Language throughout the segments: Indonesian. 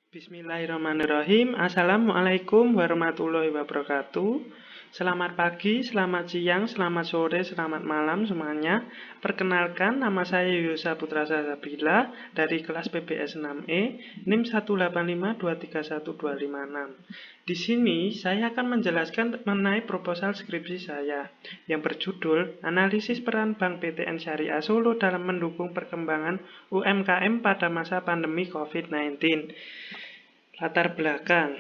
Bismillahirrahmanirrahim. Assalamualaikum warahmatullahi wabarakatuh. Selamat pagi, selamat siang, selamat sore, selamat malam semuanya. Perkenalkan, nama saya Yusa Putra Sasabila dari kelas PBS 6E, NIM 185231256. Di sini saya akan menjelaskan mengenai proposal skripsi saya yang berjudul Analisis Peran Bank BTN Syariah Solo dalam mendukung perkembangan UMKM pada masa pandemi COVID-19. Latar belakang.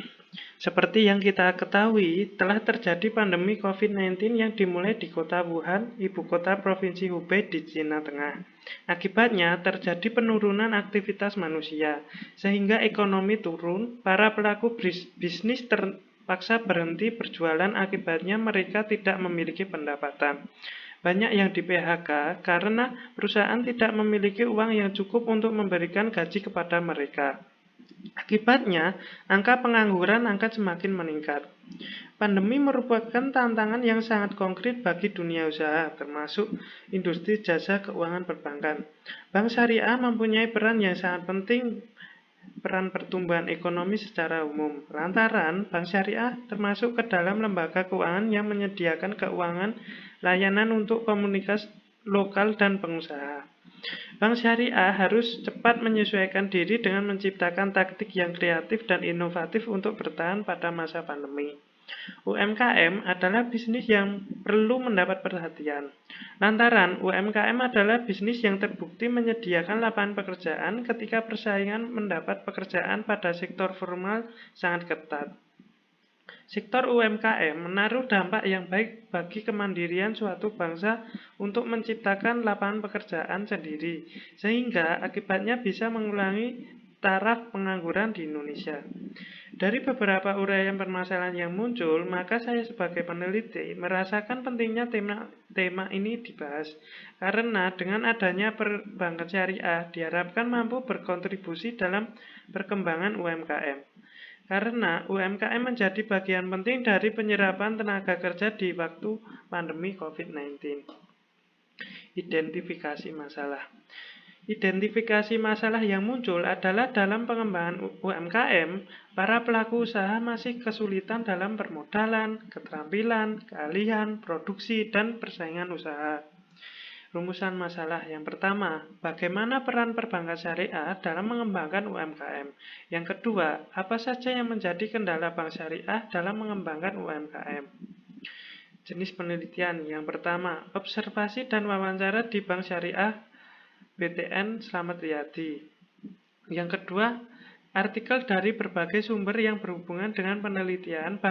Seperti yang kita ketahui, telah terjadi pandemi COVID-19 yang dimulai di kota Wuhan, ibu kota Provinsi Hubei di Cina Tengah. Akibatnya terjadi penurunan aktivitas manusia, sehingga ekonomi turun, para pelaku bisnis terpaksa berhenti berjualan, akibatnya mereka tidak memiliki pendapatan. Banyak yang di PHK karena perusahaan tidak memiliki uang yang cukup untuk memberikan gaji kepada mereka. Akibatnya, angka pengangguran akan semakin meningkat. Pandemi merupakan tantangan yang sangat konkret bagi dunia usaha, termasuk industri jasa keuangan perbankan. Bank syariah mempunyai peran yang sangat penting, peran pertumbuhan ekonomi secara umum. Lantaran, bank syariah termasuk ke dalam lembaga keuangan yang menyediakan keuangan layanan untuk komunitas lokal dan pengusaha. Bank syariah harus cepat menyesuaikan diri dengan menciptakan taktik yang kreatif dan inovatif untuk bertahan pada masa pandemi. UMKM adalah bisnis yang perlu mendapat perhatian. Lantaran UMKM adalah bisnis yang terbukti menyediakan lapangan pekerjaan ketika persaingan mendapat pekerjaan pada sektor formal sangat ketat. Sektor UMKM menaruh dampak yang baik bagi kemandirian suatu bangsa untuk menciptakan lapangan pekerjaan sendiri, sehingga akibatnya bisa mengurangi taraf pengangguran di Indonesia. Dari beberapa uraian permasalahan yang muncul, maka saya sebagai peneliti merasakan pentingnya tema ini dibahas, karena dengan adanya perbankan syariah diharapkan mampu berkontribusi dalam perkembangan UMKM. Karena UMKM menjadi bagian penting dari penyerapan tenaga kerja di waktu pandemi COVID-19. Identifikasi masalah. Identifikasi masalah yang muncul adalah dalam pengembangan UMKM, para pelaku usaha masih kesulitan dalam permodalan, keterampilan, keahlian, produksi, dan persaingan usaha. Rumusan masalah yang pertama, bagaimana peran perbankan syariah dalam mengembangkan UMKM? Yang kedua, apa saja yang menjadi kendala bank syariah dalam mengembangkan UMKM? Jenis penelitian yang pertama, observasi dan wawancara di Bank Syariah BTN Slamet Riyadi. Yang kedua, artikel dari berbagai sumber yang berhubungan dengan penelitian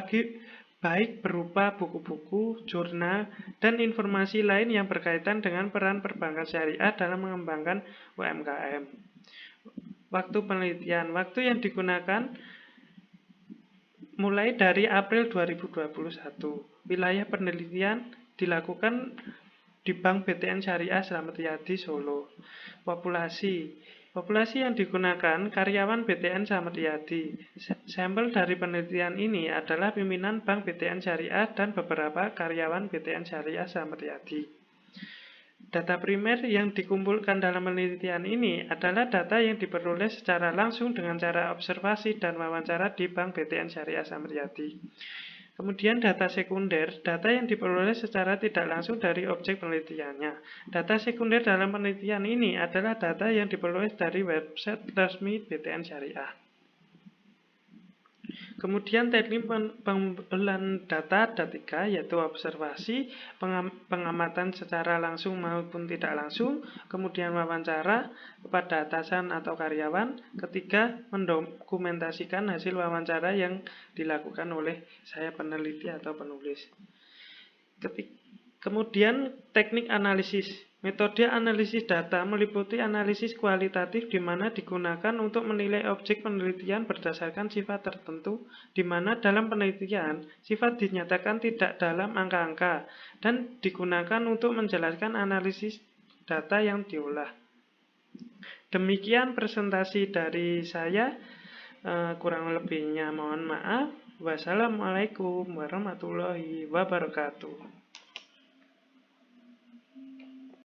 baik berupa buku-buku, jurnal, dan informasi lain yang berkaitan dengan peran perbankan syariah dalam mengembangkan UMKM. Waktu penelitian. Waktu yang digunakan mulai dari April 2021. Wilayah penelitian dilakukan di Bank BTN Syariah Slamet Riyadi Solo. Populasi yang digunakan karyawan BTN Slamet Riyadi. Sampel dari penelitian ini adalah pimpinan Bank BTN Syariah dan beberapa karyawan BTN Syariah Slamet Riyadi. Data primer yang dikumpulkan dalam penelitian ini adalah data yang diperoleh secara langsung dengan cara observasi dan wawancara di Bank BTN Syariah Slamet Riyadi. Kemudian data sekunder, data yang diperoleh secara tidak langsung dari objek penelitiannya. Data sekunder dalam penelitian ini adalah data yang diperoleh dari website resmi BTN Syariah. Kemudian teknik pengumpulan data ada 3, yaitu observasi, pengamatan secara langsung maupun tidak langsung, kemudian wawancara kepada atasan atau karyawan, ketiga mendokumentasikan hasil wawancara yang dilakukan oleh saya peneliti atau penulis. Kemudian teknik analisis. Metode analisis data meliputi analisis kualitatif di mana digunakan untuk menilai objek penelitian berdasarkan sifat tertentu, di mana dalam penelitian sifat dinyatakan tidak dalam angka-angka dan digunakan untuk menjelaskan analisis data yang diolah. Demikian presentasi dari saya, kurang lebihnya mohon maaf. Wassalamualaikum warahmatullahi wabarakatuh.